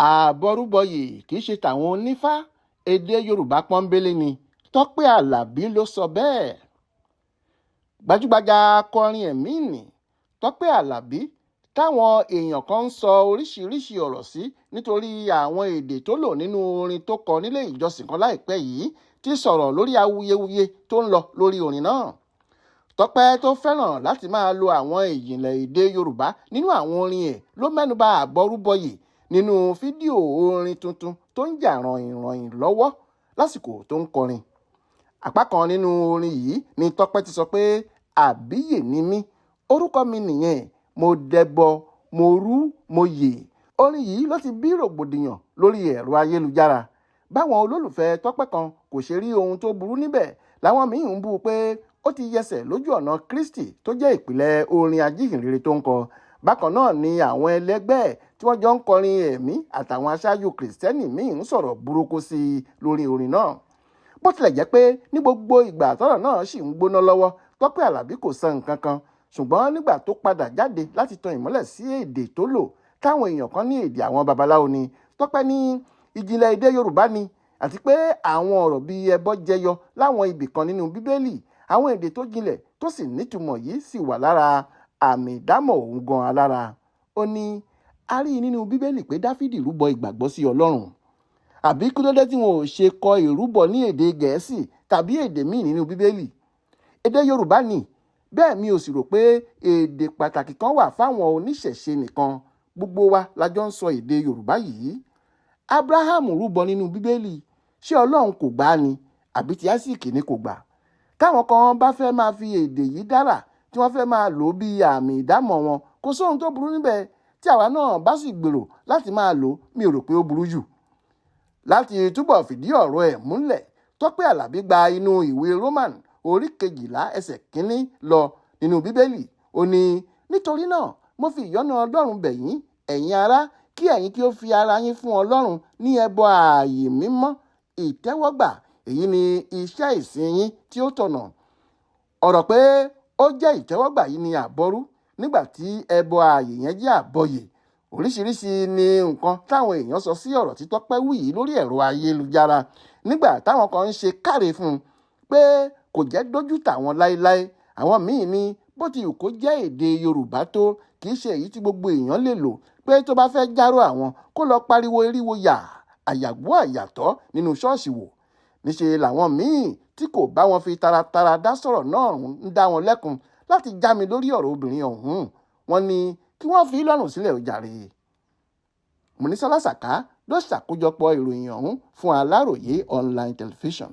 Abọru-Bọye kì í ṣe tàwọn onífá, èdè Yorùbá pọ́nbélé ni. Tọ́pẹ́ Alabi ló sọ bẹ́ẹ̀. Gbajúgbajà akọrin ẹ̀mí nì Tọ́pẹ́ Alabi táwọn èèyàn kan ń sọ oríṣiríṣi ọ̀rọ̀ sí nítorí àwọn èdè tó lò nínú orin tó kọ nílé ìjọsìn kan láìpẹ́ yìí ti sọ̀rọ̀ lórí awuyewuye tó ń lọ lórí orin náà. Tọ́pẹ́ tó fẹ́ràn láti máa lo àwọn ìjìnlẹ̀ èdè Yorùbá nínú àwọn orin ẹ̀ ló mẹ́nuba Abọru-Bọye nínú fídíò orin tuntun tó ń jà rànyìnrànyìn lọ́wọ́ lásìkò tó ń kọrin. Apá kan nínú orin yìí ni Tọ́pẹ́ ti sọ pé àbíyè ni mí, orúkọ mi nìyẹn, mo dẹbọ, mo rú, mo yè. Orin yìí ló ti bí rògbòdìyàn lórí ẹ̀rọ ayélujára. Báwọn olólùfẹ́ Tọ́pẹ́ kan kò ṣe rí ohun tó burú níbẹ̀, làwọn míì ń bú pé ó ti yẹsẹ̀ lójú ọ̀nà Kristi tó jẹ́ ìpìlẹ̀ orin ajíhìnrere tó ń kọ. Bákan náà ni àwọn ẹlẹgbẹ́ ẹ̀ tí wọ́n jọ ń kọrin ẹ̀mí àtàwọn aṣáájú kìrìsìtẹ́nì míì ń sọ̀rọ̀ burúkú sí i lórí orin náà. Bó tilẹ̀ jẹ́ pé ní gbogbo ìgbà tọ́rọ̀ náà sì ń gbóná lọ́wọ́, Tọ́pẹ́ Alabi kò sọ nǹkan kan. Ṣùgbọ́n nígbà tó padà jáde láti tan ìmọ́lẹ̀ sí èdè tó lò táwọn èèyàn kan ní èdè àwọn babaláwo ni, Tọ́pẹ́ ní ìjìnlẹ̀ èdè Yorùbá ni, àti pé àwọn ọ̀rọ̀ bíi ẹbọ jẹyọ láwọn ibì kan nínú Bíbélì. Àwọn èdè tó jinlẹ̀ tó sì nítumọ̀ yìí sì wà lára àmì ìdámọ̀ òun gan alára. Ó ní a rí nínú Bíbélì pé Dáfídì rúbọ ìgbàgbọ́ sí Ọlọ́run. Àbí kí ló dé tí wọn ò ṣe kọ ìrúbọ ní èdè Gẹ̀ẹ́sì tàbí èdè míì nínú Bíbélì? Èdè Yorùbá ni. Bẹ́ẹ̀ mi ò sì rò pé èdè pàtàkì kan wà fáwọn oníṣẹ̀ṣe nìkan. Gbogbo wa la jọ ń sọ èdè Yorùbá yìí. Ábúráhámù rúbọ nínú Bíbélì. Ṣé Ọlọ́run kò gbà á ni? Àbí ti Áísákì ni kò gbà? Táwọn kan bá fẹ́ máa fi èdè yìí dára, tí wọ́n fẹ́ máa lò ó bí àmì ìdámọ̀ wọn, kò sóhun tó burú níbẹ̀. Tí àwa náà bá sì gbèrò láti máa lò ó, mi ò rò pé ó burú jù. Láti túbọ̀ fìdí ọ̀rọ̀ ẹ̀ múlẹ̀, Tọ́pẹ́ Alabi gba inú ìwé Roman orí 12 ẹsẹ̀ 1 lọ nínú Bíbélì. Ó ní, nítorí náà mo fi ìyọ́nú Ọlọ́run bẹ̀ yín, ẹ̀yin ará, kí ẹ̀yin kí ó fi ara yín fún Ọlọ́run ní ẹbọ ààyè mímọ́ ìtẹ́wọ́gbà, èyí ni iṣẹ́ ìsìn yín tí ó tọ̀nà. Ọ̀rọ̀ pé ó jẹ́ ìtẹ́wọ́gbà yìí ni àbọrú, nígbà tí ẹbọ ààyè yẹn jẹ́ àbọyè. Oríṣiríṣi ni nǹkan táwọn èèyàn sọ sí ọ̀rọ̀ tí Tọ́pẹ́ wí yìí lórí ẹ̀rọ ayélujára, nígbà táwọn kan ń ṣe káre fún un pé kò jẹ́ dójú tàwọn láéláé. Àwọn míì ní bó ti wù kó jẹ́ èdè Yorùbá tó, kì í ṣe èyí tí gbogbo èèyàn lè lò, pé tó bá fẹ́ járó àwọn kó lọ pariwo eríwo yà àyàgbó àyàtọ̀ nínú ṣọ́ọ̀ṣì wò. Níṣe làwọn míì tí kò bá wọn fi taratara dá sọ̀rọ̀ náà ń dá wọn lẹ́kun láti já mi lórí ọ̀rọ̀ obìnrin ọ̀hún. Wọ́n ní kí wọ́n fi lọ́rùn sílẹ̀ ó jàre. Mọ́nísọ́lá Sàká ló ṣàkójọpọ̀ ìròyìn ọ̀hún fún Aláròyé online television.